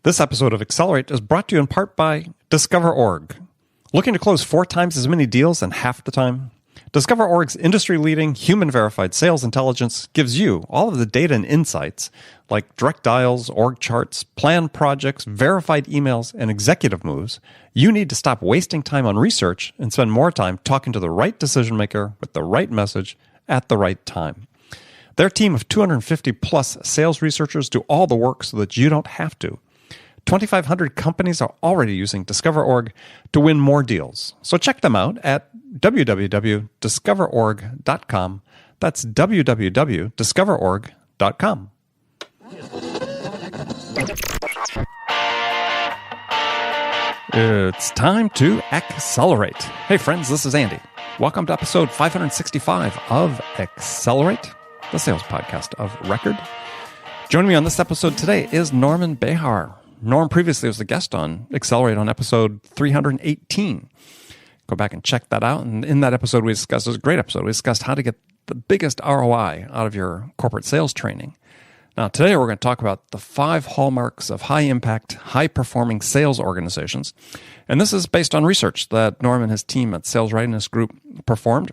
This episode of Accelerate is brought to you in part by Discover.org. Looking to close 4 times as many deals in half the time? Discover.org's industry-leading, human-verified sales intelligence gives you all of the data and insights like direct dials, org charts, planned projects, verified emails, and executive moves you need to stop wasting time on research and spend more time talking to the right decision-maker with the right message at the right time. Their team of 250-plus sales researchers do all the work so that you don't have to. 2,500 companies are already using Discover.org to win more deals. So check them out at www.discoverorg.com. That's www.discoverorg.com. It's time to accelerate. Hey friends, this is Andy. Welcome to episode 565 of Accelerate, the sales podcast of record. Joining me on this episode today is Norman Behar. Norm previously was a guest on Accelerate on episode 318. Go back and check that out. And in that episode, we discussed, it was a great episode, we discussed how to get the biggest ROI out of your corporate sales training. Now, today we're going to talk about the 5 hallmarks of high-impact, high-performing sales organizations. And this is based on research that Norm and his team at Sales Readiness Group performed.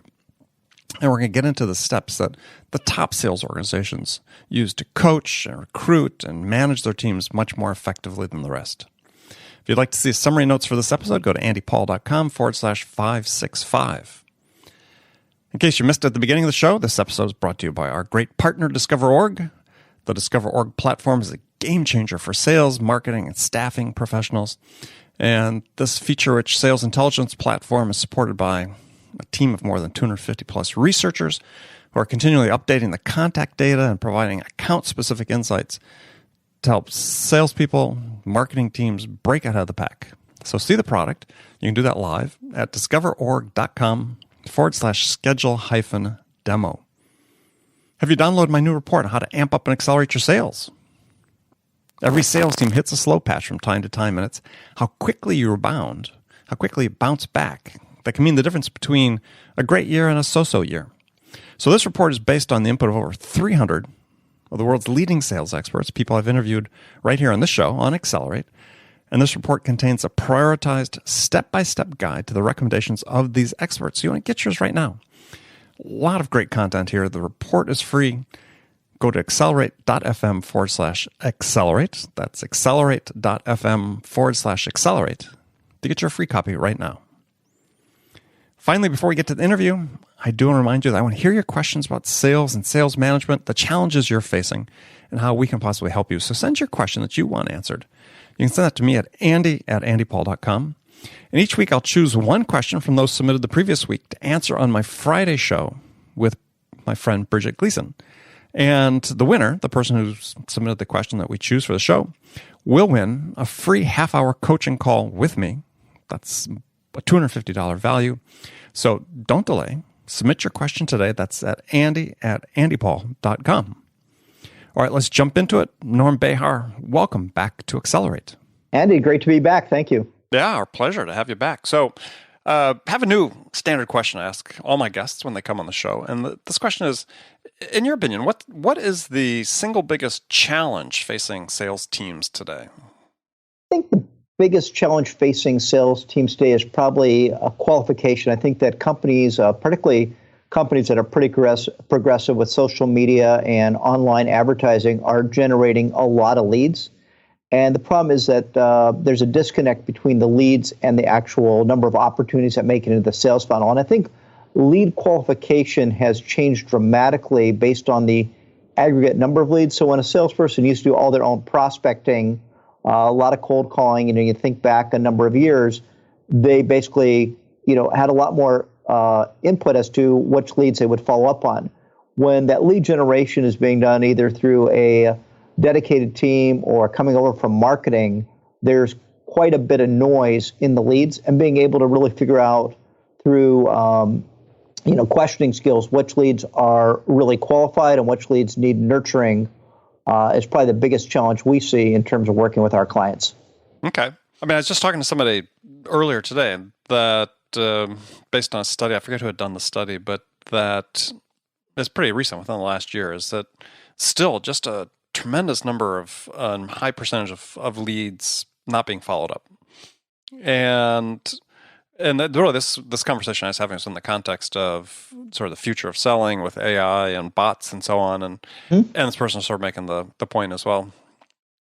And we're going to get into the steps that the top sales organizations use to coach and recruit and manage their teams much more effectively than the rest. If you'd like to see summary notes for this episode, go to andypaul.com/565. In case you missed it at the beginning of the show, this episode is brought to you by our great partner, Discover.org. The Discover.org platform is a game changer for sales, marketing, and staffing professionals. And this feature-rich sales intelligence platform is supported by a team of more than 250-plus researchers who are continually updating the contact data and providing account-specific insights to help salespeople, marketing teams break ahead of the pack. So see the product. You can do that live at discoverorg.com/schedule-demo. Have you downloaded my new report on how to amp up and accelerate your sales? Every sales team hits a slow patch from time to time, and it's how quickly you rebound, how quickly you bounce back, that can mean the difference between a great year and a so-so year. So this report is based on the input of over 300 of the world's leading sales experts, people I've interviewed right here on this show on Accelerate. And this report contains a prioritized step-by-step guide to the recommendations of these experts. So you want to get yours right now. A lot of great content here. The report is free. Go to accelerate.fm/accelerate. That's accelerate.fm/accelerate to get your free copy right now. Finally, before we get to the interview, I do want to remind you that I want to hear your questions about sales and sales management, the challenges you're facing, and how we can possibly help you. So send your question that you want answered. You can send that to me at andy@andypaul.com. And each week I'll choose one question from those submitted the previous week to answer on my Friday show with my friend Bridget Gleason. And the winner, the person who's submitted the question that we choose for the show, will win a free half-hour coaching call with me. That's a $250 value. So don't delay. Submit your question today. That's at andy@andypaul.com. All right, let's jump into it. Norm Behar, welcome back to Accelerate. Andy, great to be back. Thank you. Yeah, our pleasure to have you back. So have a new standard question I ask all my guests when they come on the show. And this question is, in your opinion, what is the single biggest challenge facing sales teams today? I think the biggest challenge facing sales teams today is probably a qualification. I think that companies, particularly companies that are pretty progressive with social media and online advertising, are generating a lot of leads. And the problem is that there's a disconnect between the leads and the actual number of opportunities that make it into the sales funnel. And I think lead qualification has changed dramatically based on the aggregate number of leads. So when a salesperson used to do all their own prospecting, a lot of cold calling, you think back a number of years, they basically, had a lot more input as to which leads they would follow up on. When that lead generation is being done either through a dedicated team or coming over from marketing, there's quite a bit of noise in the leads, and being able to really figure out through questioning skills which leads are really qualified and which leads need nurturing is probably the biggest challenge we see in terms of working with our clients. Okay. I was just talking to somebody earlier today that based on a study, I forget who had done the study, but that is pretty recent within the last year, is that still just a tremendous number of high percentage of leads not being followed up, and really this conversation I was having was in the context of sort of the future of selling with AI and bots and so on, and this person started making the point as well.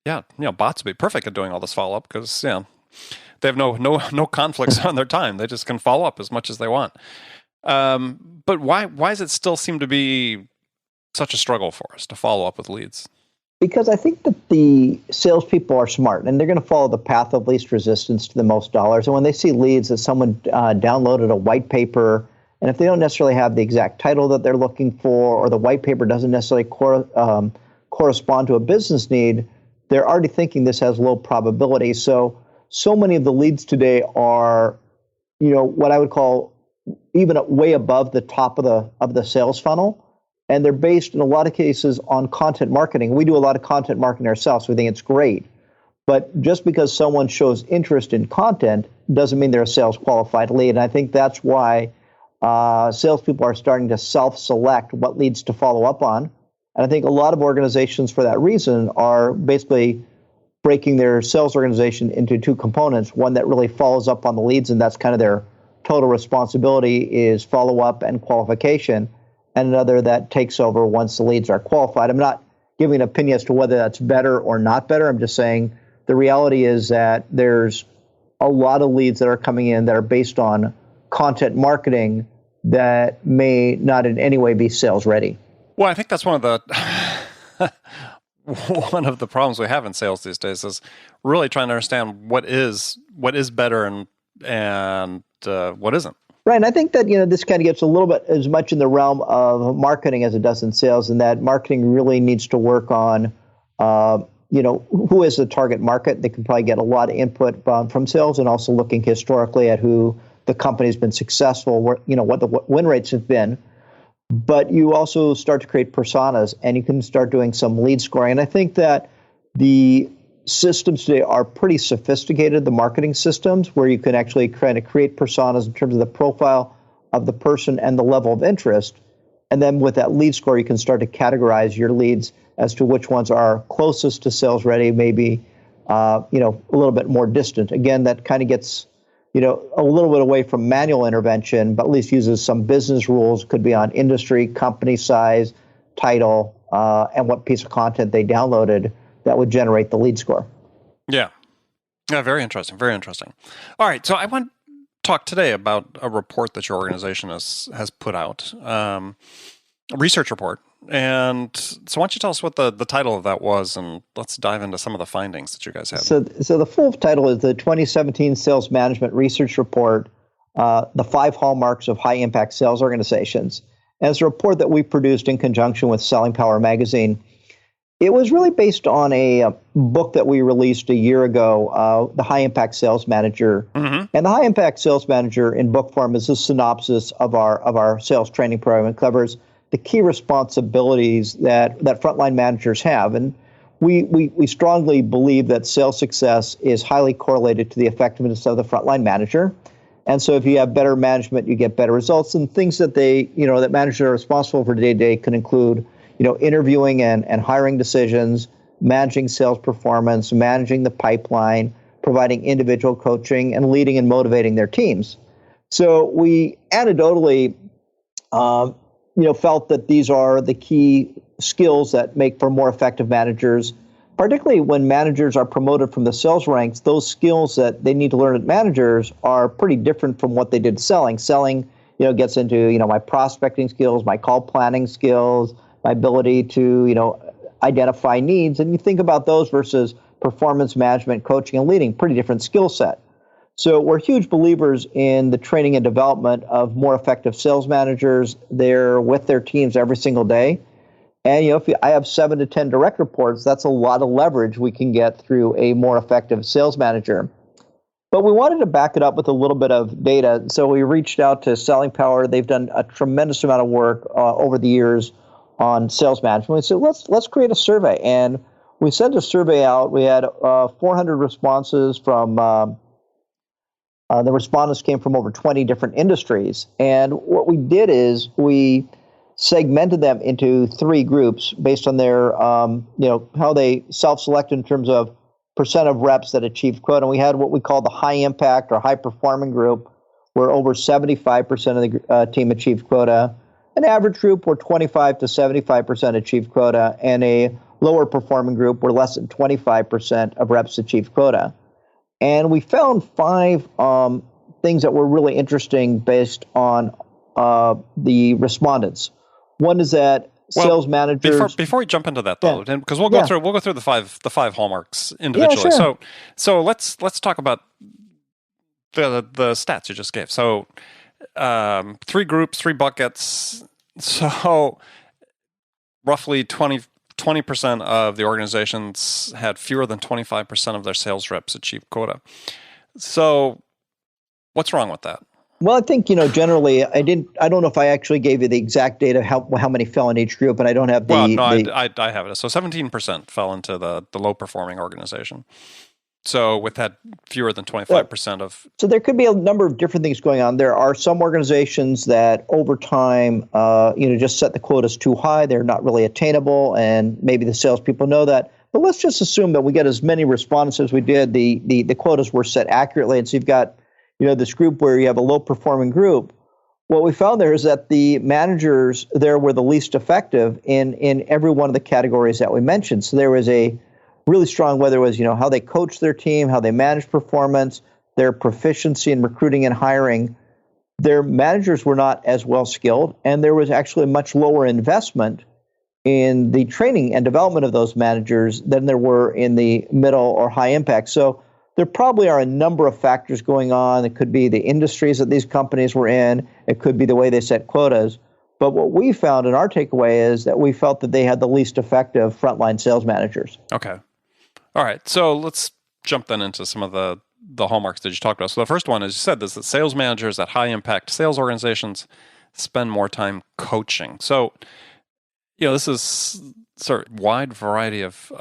Yeah, bots would be perfect at doing all this follow up because they have no conflicts on their time. They just can follow up as much as they want. But why does it still seem to be such a struggle for us to follow up with leads? Because I think that the salespeople are smart and they're going to follow the path of least resistance to the most dollars. And when they see leads that someone downloaded a white paper, and if they don't necessarily have the exact title that they're looking for, or the white paper doesn't necessarily correspond to a business need, they're already thinking this has low probability. So many of the leads today are, what I would call even way above the top of the sales funnel. And they're based in a lot of cases on content marketing. We do a lot of content marketing ourselves. So we think it's great. But just because someone shows interest in content doesn't mean they're a sales qualified lead. And I think that's why salespeople are starting to self-select what leads to follow up on. And I think a lot of organizations for that reason are basically breaking their sales organization into two components. One that really follows up on the leads, and that's kind of their total responsibility is follow up and qualification. And another that takes over once the leads are qualified. I'm not giving an opinion as to whether that's better or not better. I'm just saying the reality is that there's a lot of leads that are coming in that are based on content marketing that may not in any way be sales ready. Well, I think that's one of the problems we have in sales these days is really trying to understand what is better and what isn't. Right, and I think that this kind of gets a little bit as much in the realm of marketing as it does in sales, and that marketing really needs to work on who is the target market. They can probably get a lot of input from sales, and also looking historically at who the company's been successful, what the win rates have been. But you also start to create personas, and you can start doing some lead scoring. And I think that the systems today are pretty sophisticated, the marketing systems, where you can actually kind of create personas in terms of the profile of the person and the level of interest. And then with that lead score, you can start to categorize your leads as to which ones are closest to sales ready, maybe a little bit more distant. Again, that kind of gets a little bit away from manual intervention, but at least uses some business rules. Could be on industry, company size, title, and what piece of content they downloaded that would generate the lead score. Yeah, very interesting. Very interesting. All right, so I want to talk today about a report that your organization has put out, a research report. And so why don't you tell us what the title of that was, and let's dive into some of the findings that you guys have. So the full title is the 2017 Sales Management Research Report, the 5 Hallmarks of High-Impact Sales Organizations. And it's a report that we produced in conjunction with Selling Power magazine. It was really based on a book that we released a year ago, The High Impact Sales Manager. Mm-hmm. And the High Impact Sales Manager in book form is a synopsis of our sales training program. It covers the key responsibilities that frontline managers have. And we strongly believe that sales success is highly correlated to the effectiveness of the frontline manager. And so if you have better management, you get better results. And things that that managers are responsible for day-to-day can include interviewing and hiring decisions, managing sales performance, managing the pipeline, providing individual coaching, and leading and motivating their teams. So we anecdotally, felt that these are the key skills that make for more effective managers, particularly when managers are promoted from the sales ranks. Those skills that they need to learn as managers are pretty different from what they did selling. Selling, gets into, my prospecting skills, my call planning skills, my ability to, identify needs. And you think about those versus performance management, coaching, and leading, pretty different skill set. So we're huge believers in the training and development of more effective sales managers. They're with their teams every single day. And, if I have 7 to 10 direct reports, that's a lot of leverage we can get through a more effective sales manager. But we wanted to back it up with a little bit of data. So we reached out to Selling Power. They've done a tremendous amount of work over the years on sales management. We said, let's create a survey. And we sent a survey out. We had 400 responses from, the respondents came from over 20 different industries. And what we did is we segmented them into three groups based on their, how they self-select in terms of percent of reps that achieved quota. And we had what we call the high impact or high performing group, where over 75% of the team achieved quota. An average group where 25 to 75% achieved quota, and a lower performing group where less than 25% of reps achieved quota. And we found five things that were really interesting based on the respondents. One is that sales managers. Before we jump into that, though, because we'll go through the five hallmarks individually. Yeah, sure. So let's talk about the stats you just gave. So three groups, three buckets. So roughly 20% of the organizations had fewer than 25% of their sales reps achieve quota. So what's wrong with that? Well, I think, generally, I don't know if I actually gave you the exact data, how many fell in each group, and I don't have the... Well, no, I have it. So 17% fell into the low-performing organization. So with that, fewer than 25% of... So there could be a number of different things going on. There are some organizations that over time, just set the quotas too high. They're not really attainable, and maybe the salespeople know that. But let's just assume that we get as many respondents as we did. The quotas were set accurately, and so you've got this group where you have a low-performing group. What we found there is that the managers there were the least effective in every one of the categories that we mentioned. So there was a really strong, whether it was how they coach their team, how they manage performance, their proficiency in recruiting and hiring. Their managers were not as well skilled, and there was actually much lower investment in the training and development of those managers than there were in the middle or high impact. So there probably are a number of factors going on. It could be the industries that these companies were in. It could be the way they set quotas. But what we found in our takeaway is that we felt that they had the least effective frontline sales managers. Okay. All right. So let's jump then into some of the hallmarks that you talked about. So the first one, as you said, is that sales managers at high impact sales organizations spend more time coaching. So, this is sort of wide variety of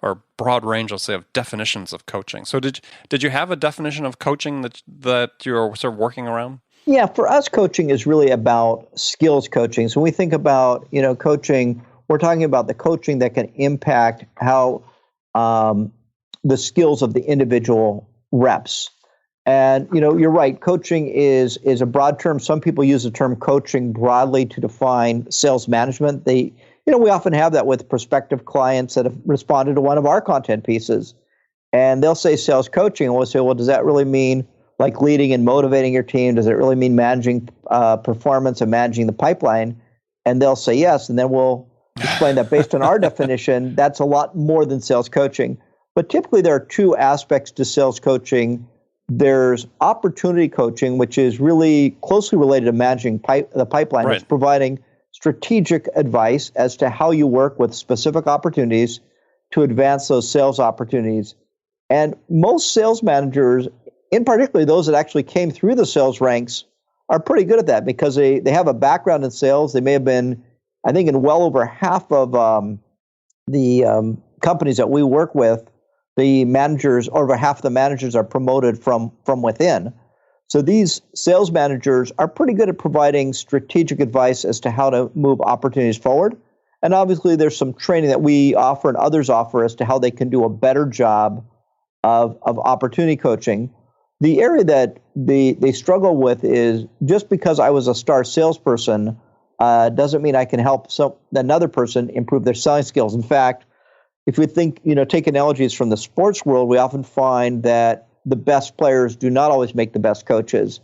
or broad range, I'll say, of definitions of coaching. So did you have a definition of coaching that you're sort of working around? Yeah, for us, coaching is really about skills coaching. So when we think about, coaching, we're talking about the coaching that can impact how the skills of the individual reps. And, you're right, coaching is a broad term. Some people use the term coaching broadly to define sales management. We often have that with prospective clients that have responded to one of our content pieces, and they'll say sales coaching, and we'll say, well, does that really mean like leading and motivating your team? Does it really mean managing performance and managing the pipeline? And they'll say yes, and then we'll explain that based on our definition, that's a lot more than sales coaching. But typically there are two aspects to sales coaching. There's opportunity coaching, which is really closely related to managing the pipeline. Right. It's providing strategic advice as to how you work with specific opportunities to advance those sales opportunities. And most sales managers, in particular those that actually came through the sales ranks, are pretty good at that because they have a background in sales. They may have been, I think, in well over half of the companies that we work with, the managers, over half of the managers are promoted from within. So these sales managers are pretty good at providing strategic advice as to how to move opportunities forward. And obviously there's some training that we offer and others offer as to how they can do a better job of opportunity coaching. The area that they struggle with is just because I was a star salesperson doesn't mean I can help another person improve their selling skills. In fact, if we think, take analogies from the sports world, we often find that the best players do not always make the best coaches.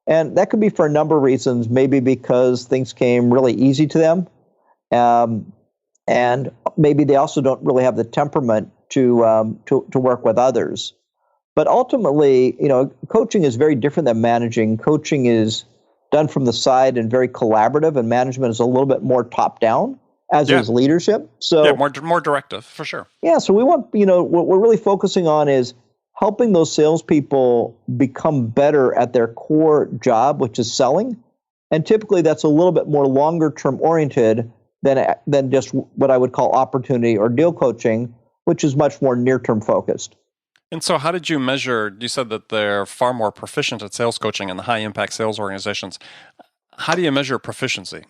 And that could be for a number of reasons, maybe because things came really easy to them. And maybe they also don't really have the temperament to work with others. But ultimately, coaching is very different than managing. Coaching is done from the side and very collaborative, and management is a little bit more top down, as is leadership. So more directive for sure. Yeah. So we want, what we're really focusing on is helping those salespeople become better at their core job, which is selling. And typically that's a little bit more longer term oriented than just what I would call opportunity or deal coaching, which is much more near term focused. And so how did you measure, you said that they're far more proficient at sales coaching in the high impact sales organizations. How do you measure proficiency?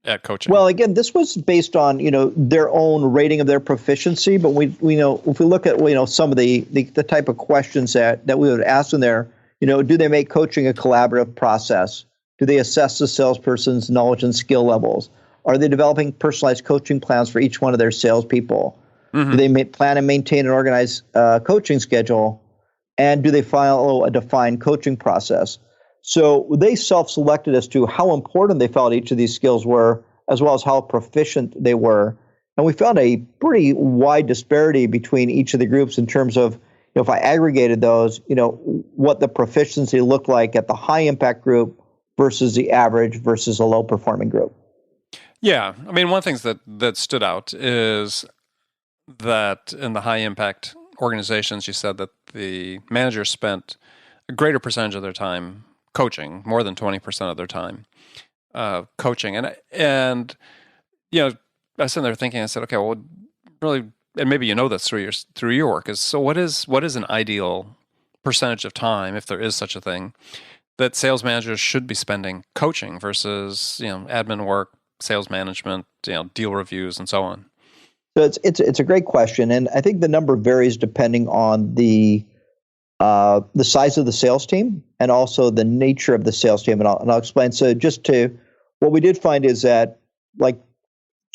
at coaching? Well, again, this was based on, their own rating of their proficiency. But we know if we look at, some of the type of questions that we would ask in there, do they make coaching a collaborative process? Do they assess the salesperson's knowledge and skill levels? Are they developing personalized coaching plans for each one of their salespeople? Mm-hmm. Do they plan and maintain an organized coaching schedule? And do they follow a defined coaching process? So they self-selected as to how important they felt each of these skills were, as well as how proficient they were. And we found a pretty wide disparity between each of the groups in terms of, if I aggregated those, what the proficiency looked like at the high impact group versus the average versus a low performing group. Yeah. I mean, one of the things that stood out is that in the high impact organizations, you said that the managers spent a greater percentage of their time coaching, more than 20% of their time coaching. And I was sitting there thinking, I said, okay, well, really, and maybe this through your work, is so what is an ideal percentage of time, if there is such a thing, that sales managers should be spending coaching versus admin work, sales management, deal reviews, and so on? So it's a great question, and I think the number varies depending on the size of the sales team and also the nature of the sales team, and I'll explain. So what we did find is that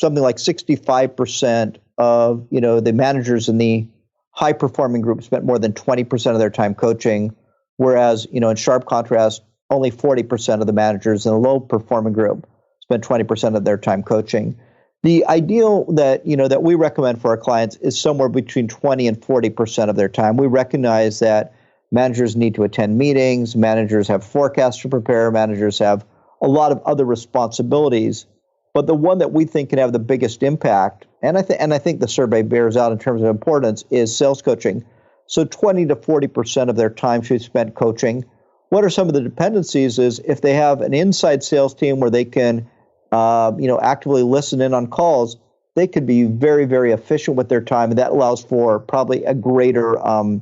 something like 65% of the managers in the high performing group spent more than 20% of their time coaching, whereas in sharp contrast, only 40% of the managers in the low performing group spent 20% of their time coaching. The ideal that we recommend for our clients is somewhere between 20 and 40% of their time. We recognize that managers need to attend meetings, managers have forecasts to prepare, managers have a lot of other responsibilities. But the one that we think can have the biggest impact, and I think the survey bears out in terms of importance, is sales coaching. So 20 to 40% of their time should be spent coaching. What are some of the dependencies is if they have an inside sales team where they can actively listen in on calls, they could be very, very efficient with their time, and that allows for probably a greater amount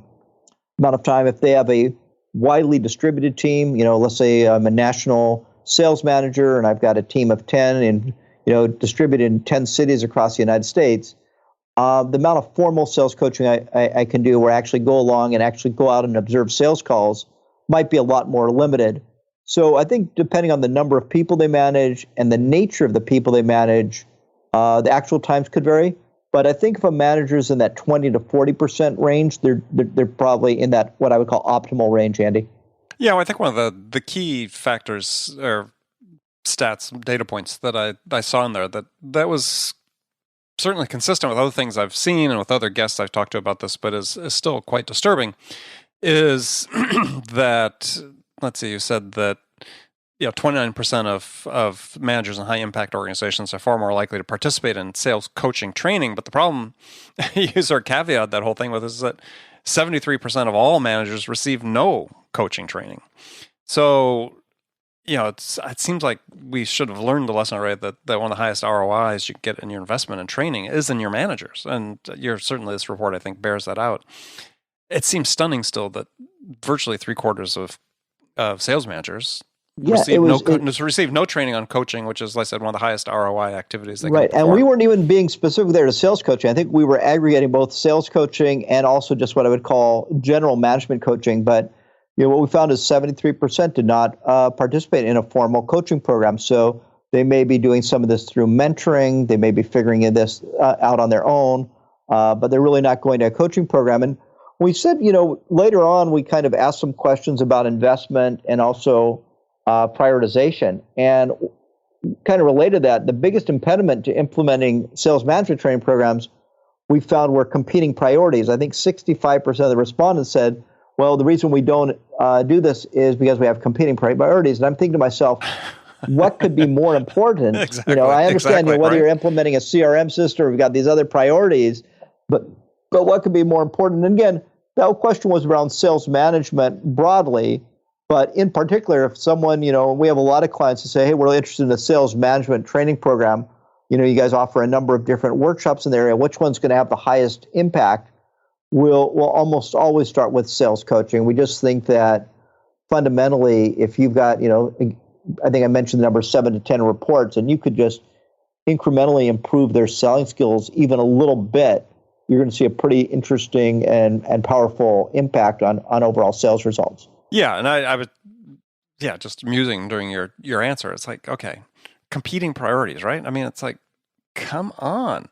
of time. If they have a widely distributed team, let's say I'm a national sales manager and I've got a team of 10 and distributed in 10 cities across the United States, the amount of formal sales coaching I can do, where I actually go along and actually go out and observe sales calls, might be a lot more limited. So I think depending on the number of people they manage and the nature of the people they manage, the actual times could vary. But I think if a manager's in that 20 to 40% range, they're probably in that what I would call optimal range, Andy. Yeah, well, I think one of the key factors or stats, data points that I saw in there that was certainly consistent with other things I've seen and with other guests I've talked to about this, but is still quite disturbing, is that, let's see, you said that 29% of managers in high impact organizations are far more likely to participate in sales coaching training. But the problem, use our caveat that whole thing with, is that 73% of all managers receive no coaching training. So, it seems like we should have learned the lesson already that one of the highest ROIs you get in your investment in training is in your managers. And certainly this report, I think, bears that out. It seems stunning still that virtually 3/4 of sales managers receive no training on coaching, which is, like I said, one of the highest ROI activities they can perform. And we weren't even being specific there to sales coaching. I think we were aggregating both sales coaching and also just what I would call general management coaching. But what we found is 73% did not participate in a formal coaching program. So they may be doing some of this through mentoring. They may be figuring this out on their own, but they're really not going to a coaching program. And we said, later on, we kind of asked some questions about investment and also prioritization. And kind of related to that, the biggest impediment to implementing sales management training programs we found were competing priorities. I think 65% of the respondents said, well, the reason we don't do this is because we have competing priorities. And I'm thinking to myself, what could be more important? Exactly, I understand whether right? You're implementing a CRM system or we've got these other priorities, but what could be more important? And again, that question was around sales management broadly, but in particular, if someone, we have a lot of clients who say, hey, we're really interested in a sales management training program. You guys offer a number of different workshops in the area. Which one's going to have the highest impact? We'll almost always start with sales coaching. We just think that fundamentally, if you've got, I think I mentioned the number 7 to 10 reports, and you could just incrementally improve their selling skills even a little bit, you're going to see a pretty interesting and powerful impact on overall sales results. Yeah, and I was just musing during your answer. It's like, okay, competing priorities, right? I mean, it's like, come on.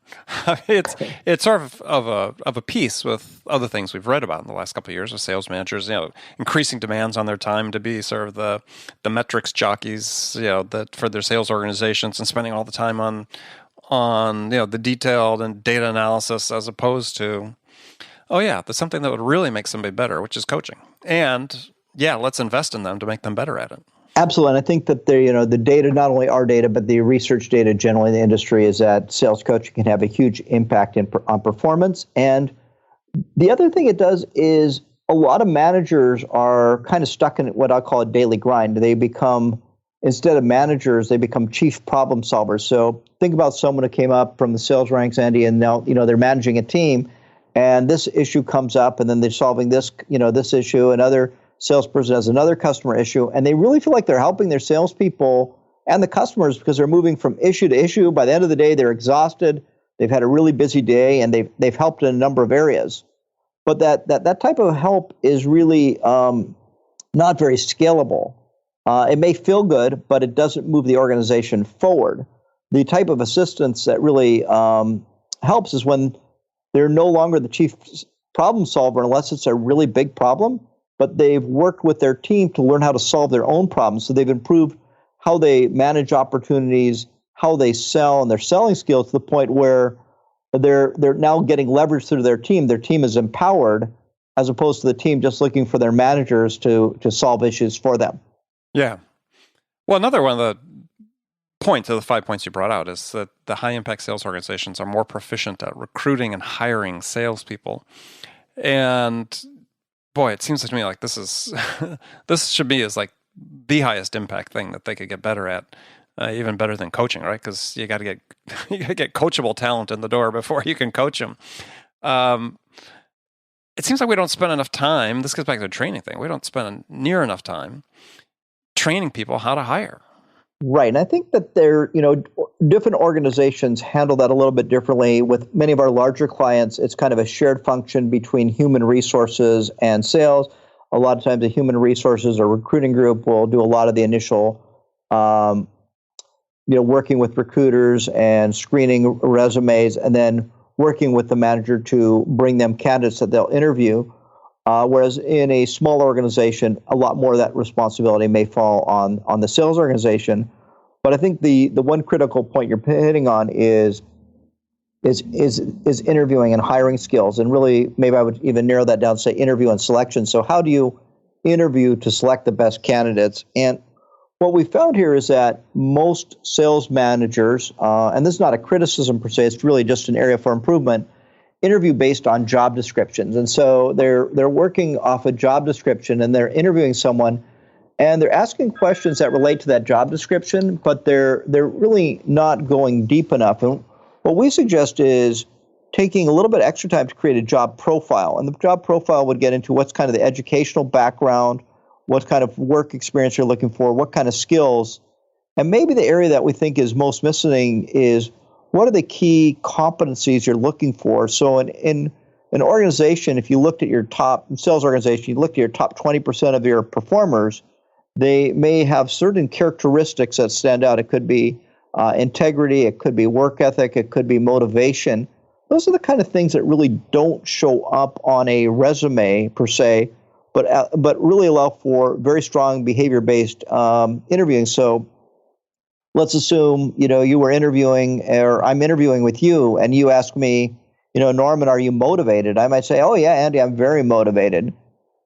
It's sort of a piece with other things we've read about in the last couple of years with sales managers, increasing demands on their time to be sort of the metrics jockeys, that for their sales organizations, and spending all the time on the detailed and data analysis, as opposed to, there's something that would really make somebody better, which is coaching. And let's invest in them to make them better at it. Absolutely. And I think that the data, not only our data, but the research data generally in the industry, is that sales coaching can have a huge impact on performance. And the other thing it does is a lot of managers are kind of stuck in what I call a daily grind. They become, instead of managers, they become chief problem solvers. So think about someone who came up from the sales ranks, Andy, and now they're managing a team, and this issue comes up, and then they're solving this issue. Another salesperson has another customer issue, and they really feel like they're helping their salespeople and the customers because they're moving from issue to issue. By the end of the day, they're exhausted. They've had a really busy day, and they've helped in a number of areas. But that type of help is really not very scalable. It may feel good, but it doesn't move the organization forward. The type of assistance that really helps is when they're no longer the chief problem solver, unless it's a really big problem, but they've worked with their team to learn how to solve their own problems. So they've improved how they manage opportunities, how they sell, and their selling skills to the point where they're now getting leverage through their team. Their team is empowered, as opposed to the team just looking for their managers to solve issues for them. Yeah. Well, another one of the points of the 5 points you brought out is that the high-impact sales organizations are more proficient at recruiting and hiring salespeople. And boy, it seems to me like this should be as like the highest impact thing that they could get better at, even better than coaching, right? Because you got to get coachable talent in the door before you can coach them. It seems like we don't spend enough time. This goes back to the training thing. We don't spend near enough time training people how to hire. Right. And I think that different organizations handle that a little bit differently. With many of our larger clients, it's kind of a shared function between human resources and sales. A lot of times the human resources or recruiting group will do a lot of the initial, working with recruiters and screening resumes, and then working with the manager to bring them candidates that they'll interview. Whereas in a small organization, a lot more of that responsibility may fall on the sales organization. But I think the one critical point you're hitting on is interviewing and hiring skills. And really, maybe I would even narrow that down to say interview and selection. So how do you interview to select the best candidates? And what we found here is that most sales managers, and this is not a criticism per se, it's really just an area for improvement, interview based on job descriptions. And so they're working off a job description, and they're interviewing someone, and they're asking questions that relate to that job description, but they're really not going deep enough. And what we suggest is taking a little bit extra time to create a job profile. And the job profile would get into what's kind of the educational background, what kind of work experience you're looking for, what kind of skills. And maybe the area that we think is most missing is what are the key competencies you're looking for? So in an organization, if you looked at your top sales organization, you looked at your top 20% of your performers, they may have certain characteristics that stand out. It could be integrity, it could be work ethic, it could be motivation. Those are the kind of things that really don't show up on a resume per se, but really allow for very strong behavior-based interviewing. So let's assume, you were interviewing, or I'm interviewing with you, and you ask me, Norman, are you motivated? I might say, oh yeah, Andy, I'm very motivated.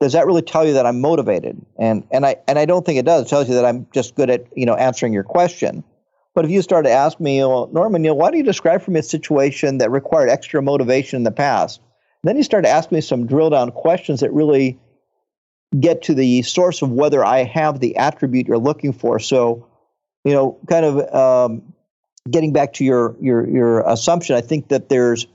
Does that really tell you that I'm motivated? And I don't think it does. It tells you that I'm just good at, answering your question. But if you start to ask me, well, Norman, why do you describe for me a situation that required extra motivation in the past? Then you start to ask me some drill down questions that really get to the source of whether I have the attribute you're looking for. So, kind of getting back to your assumption, I think that there's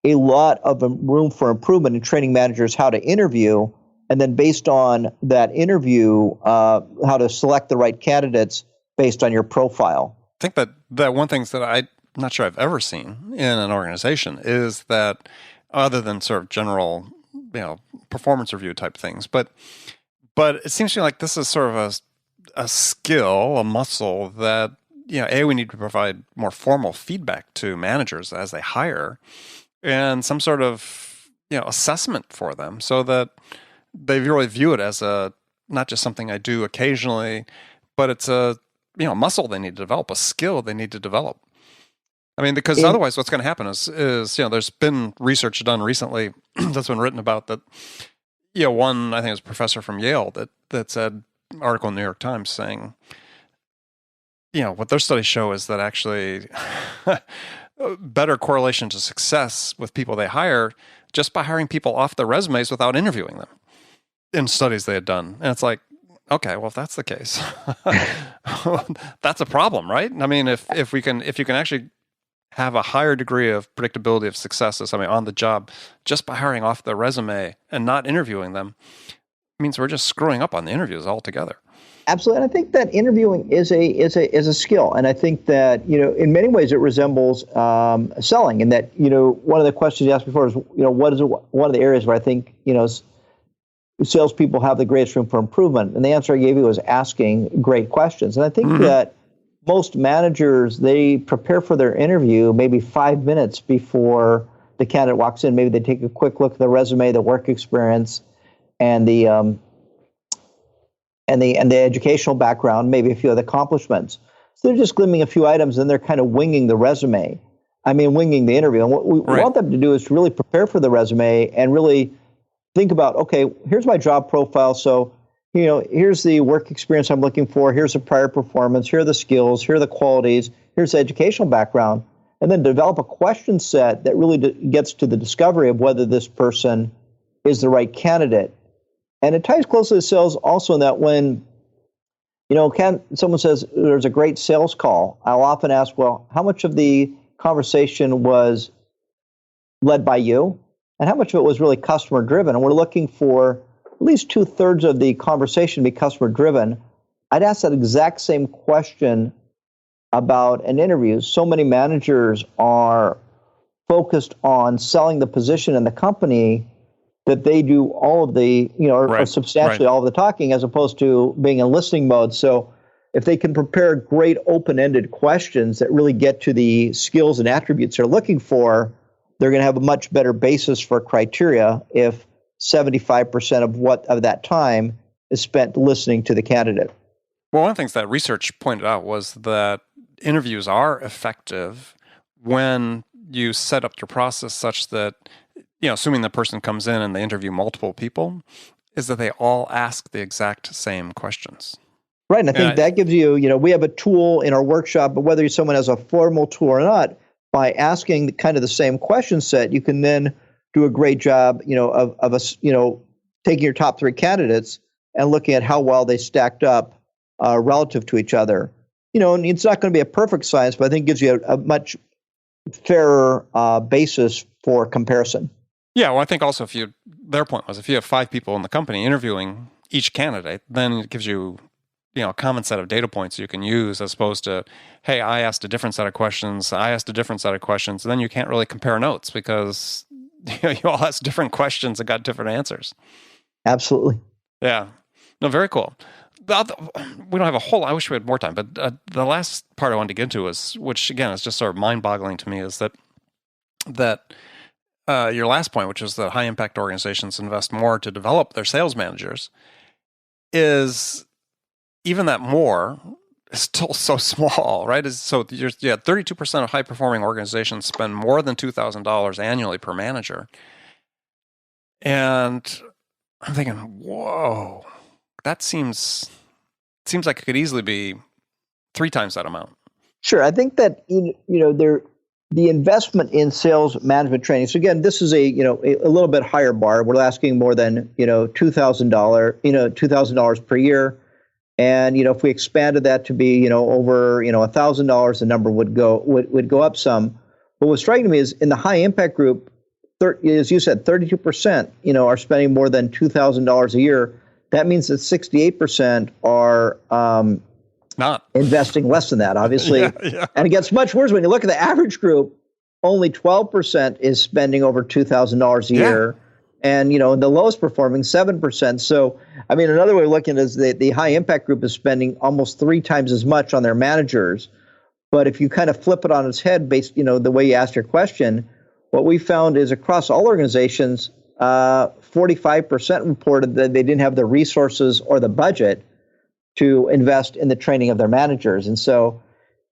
a lot of room for improvement in training managers how to interview, and then based on that interview, how to select the right candidates based on your profile. I think that one thing that not sure I've ever seen in an organization is that, other than sort of general, performance review type things, but it seems to me like this is sort of a skill, a muscle that, we need to provide more formal feedback to managers as they hire, and some sort of, assessment for them, so that they really view it as not just something I do occasionally, but it's a muscle they need to develop, a skill they need to develop. I mean, because otherwise what's going to happen is there's been research done recently that's been written about that, one, I think it was a professor from Yale that said, article in the New York Times saying, what their studies show is that actually better correlation to success with people they hire just by hiring people off their resumes without interviewing them in studies they had done. And it's like, okay, well, if that's the case, that's a problem, right? I mean, if you can actually have a higher degree of predictability of success as somebody on the job just by hiring off their resume and not interviewing them, means we're just screwing up on the interviews altogether. Absolutely, and I think that interviewing is a skill, and I think that in many ways it resembles selling. In that one of the questions you asked before is what is one of the areas where I think salespeople have the greatest room for improvement, and the answer I gave you was asking great questions. And I think that most managers, they prepare for their interview maybe 5 minutes before the candidate walks in. Maybe they take a quick look at the resume, the work experience, and the educational background, maybe a few of the accomplishments. So they're just glimming a few items, and they're kind of winging the resume. Winging the interview. And what we want them to do is to really prepare for the resume and really think about, okay, here's my job profile. So, here's the work experience I'm looking for. Here's the prior performance. Here are the skills. Here are the qualities. Here's the educational background. And then develop a question set that really gets to the discovery of whether this person is the right candidate. And it ties closely to sales also in that when, someone says there's a great sales call, I'll often ask, well, how much of the conversation was led by you? And how much of it was really customer driven? And we're looking for at least 2/3 of the conversation to be customer driven. I'd ask that exact same question about an interview. So many managers are focused on selling the position in the company that they do all of the, or substantially all of the talking, as opposed to being in listening mode. So if they can prepare great open-ended questions that really get to the skills and attributes they're looking for, they're going to have a much better basis for criteria if 75% of that time is spent listening to the candidate. Well, one of the things that research pointed out was that interviews are effective when you set up your process such that, assuming the person comes in and they interview multiple people, is that they all ask the exact same questions. Right, and I think that gives you, we have a tool in our workshop, but whether someone has a formal tool or not, by asking kind of the same question set, you can then do a great job, of taking your top 3 candidates and looking at how well they stacked up relative to each other. And it's not going to be a perfect science, but I think it gives you a much fairer basis for comparison. Yeah, well, I think also their point was if you have 5 people in the company interviewing each candidate, then it gives you, a common set of data points you can use as opposed to, hey, I asked a different set of questions, and then you can't really compare notes because you all asked different questions and got different answers. Absolutely. Yeah. No, very cool. We don't have a whole, I wish we had more time, but the last part I wanted to get into was, which again is just sort of mind-boggling to me, is that your last point, which is that high-impact organizations invest more to develop their sales managers, is even that more is still so small, right? So 32% of high-performing organizations spend more than $2,000 annually per manager. And I'm thinking, whoa, that seems like it could easily be 3 times that amount. Sure. I think that, the investment in sales management training. So again, this is a little bit higher bar. We're asking more than, $2,000 per year. And, if we expanded that to be, over, $1,000, the number would go up some. But what's striking me is in the high impact group, as you said, 32%, are spending more than $2,000 a year. That means that 68% are not investing less than that, obviously. Yeah. And it gets much worse when you look at the average group. Only 12% is spending over $2,000 a year. And, the lowest performing 7%. So, another way of looking at it is the high impact group is spending almost 3 times as much on their managers. But if you kind of flip it on its head based, the way you asked your question, what we found is across all organizations, 45% reported that they didn't have the resources or the budget to invest in the training of their managers. And so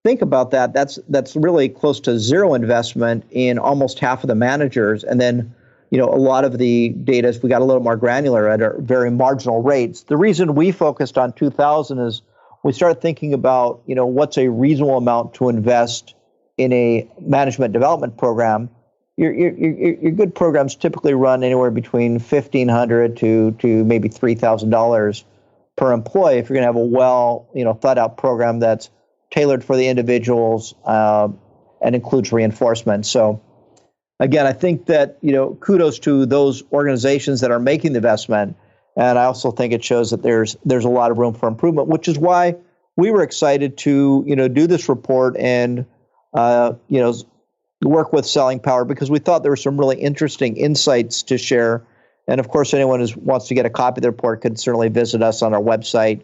think about that. That's really close to zero investment in almost half of the managers. And then, a lot of the data, if we got a little more granular, at our very marginal rates. The reason we focused on 2000 is we started thinking about, what's a reasonable amount to invest in a management development program. Your good programs typically run anywhere between $1,500 to maybe $3,000 per employee if you're going to have a well, thought out program that's tailored for the individuals and includes reinforcement. So again, I think that, kudos to those organizations that are making the investment. And I also think it shows that there's a lot of room for improvement, which is why we were excited to, do this report and, work with Selling Power, because we thought there were some really interesting insights to share. And of course, anyone who wants to get a copy of the report could certainly visit us on our website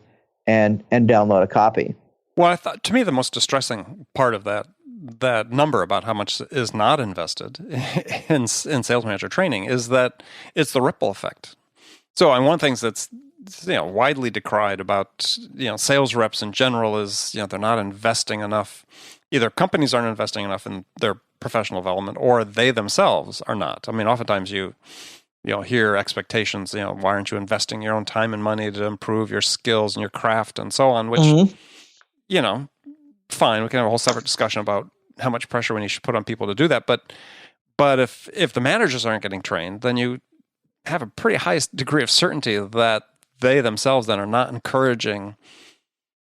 and download a copy. Well, I thought, to me, the most distressing part of that number about how much is not invested in sales manager training is that it's the ripple effect. So, one of the things that's widely decried about sales reps in general is they're not investing enough. Either companies aren't investing enough in their professional development, or they themselves are not. Oftentimes you hear expectations. Why aren't you investing your own time and money to improve your skills and your craft and so on? Which fine, we can have a whole separate discussion about how much pressure we should put on people to do that. But if the managers aren't getting trained, then you have a pretty high degree of certainty that they themselves then are not encouraging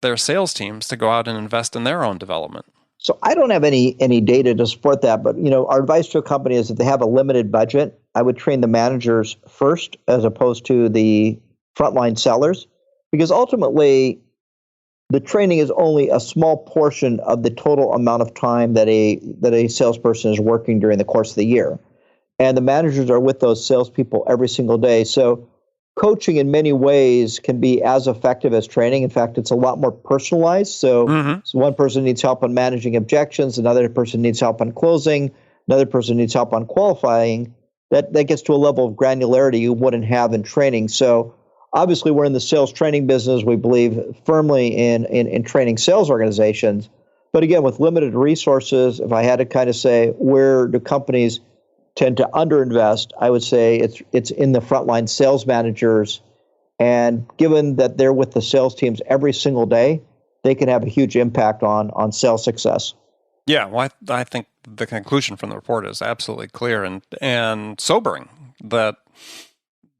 their sales teams to go out and invest in their own development. So I don't have any data to support that, but our advice to a company is if they have a limited budget, I would train the managers first as opposed to the frontline sellers, because ultimately the training is only a small portion of the total amount of time that a salesperson is working during the course of the year. And the managers are with those salespeople every single day. So coaching in many ways can be as effective as training. In fact, it's a lot more personalized. So one person needs help on managing objections, another person needs help on closing, another person needs help on qualifying. That gets to a level of granularity you wouldn't have in training. So obviously, we're in the sales training business. We believe firmly in training sales organizations. But again, with limited resources, if I had to kind of say where do companies tend to underinvest, I would say it's in the frontline sales managers. And given that they're with the sales teams every single day, they can have a huge impact on sales success. Yeah, well, I think the conclusion from the report is absolutely clear and sobering that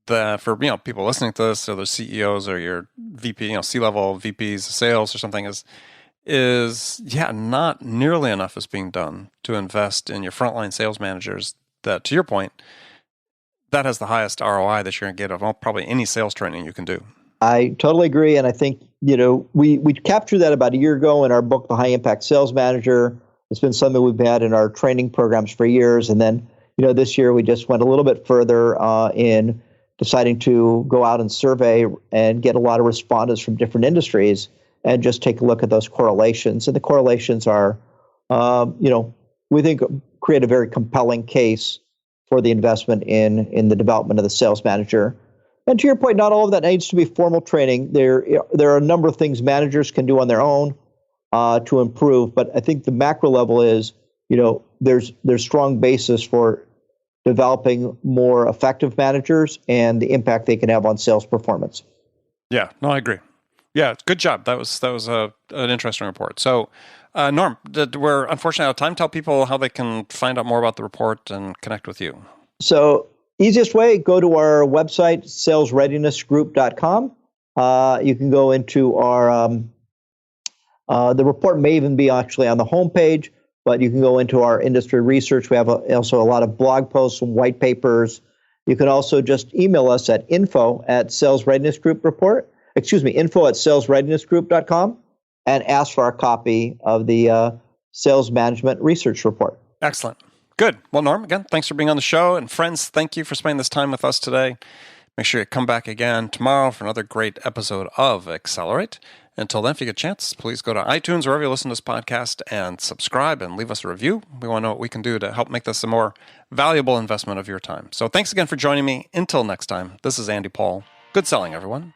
for people listening to this, or the CEOs or your VP, C-level VPs of sales or something, is not nearly enough is being done to invest in your frontline sales managers. That, to your point, that has the highest ROI that you're going to get of probably any sales training you can do. I totally agree, and I think we captured that about a year ago in our book, The High Impact Sales Manager. It's been something we've had in our training programs for years, and then this year we just went a little bit further in deciding to go out and survey and get a lot of respondents from different industries and just take a look at those correlations. And the correlations are, we think create a very compelling case for the investment in the development of the sales manager. And to your point, not all of that needs to be formal training. There are a number of things managers can do on their own to improve. But I think the macro level is, there's strong basis for developing more effective managers and the impact they can have on sales performance. Yeah, no, I agree. Yeah, good job. That was an interesting report. So, Norm, we're unfortunately out of time. Tell people how they can find out more about the report and connect with you. So, easiest way, go to our website, salesreadinessgroup.com. You can go into our, the report may even be actually on the homepage, but you can go into our industry research. We have also a lot of blog posts and white papers. You can also just email us at info@salesreadinessgroup.com. and ask for a copy of the Sales Management Research Report. Excellent. Good. Well, Norm, again, thanks for being on the show. And friends, thank you for spending this time with us today. Make sure you come back again tomorrow for another great episode of Accelerate. Until then, if you get a chance, please go to iTunes, wherever you listen to this podcast, and subscribe and leave us a review. We want to know what we can do to help make this a more valuable investment of your time. So thanks again for joining me. Until next time, this is Andy Paul. Good selling, everyone.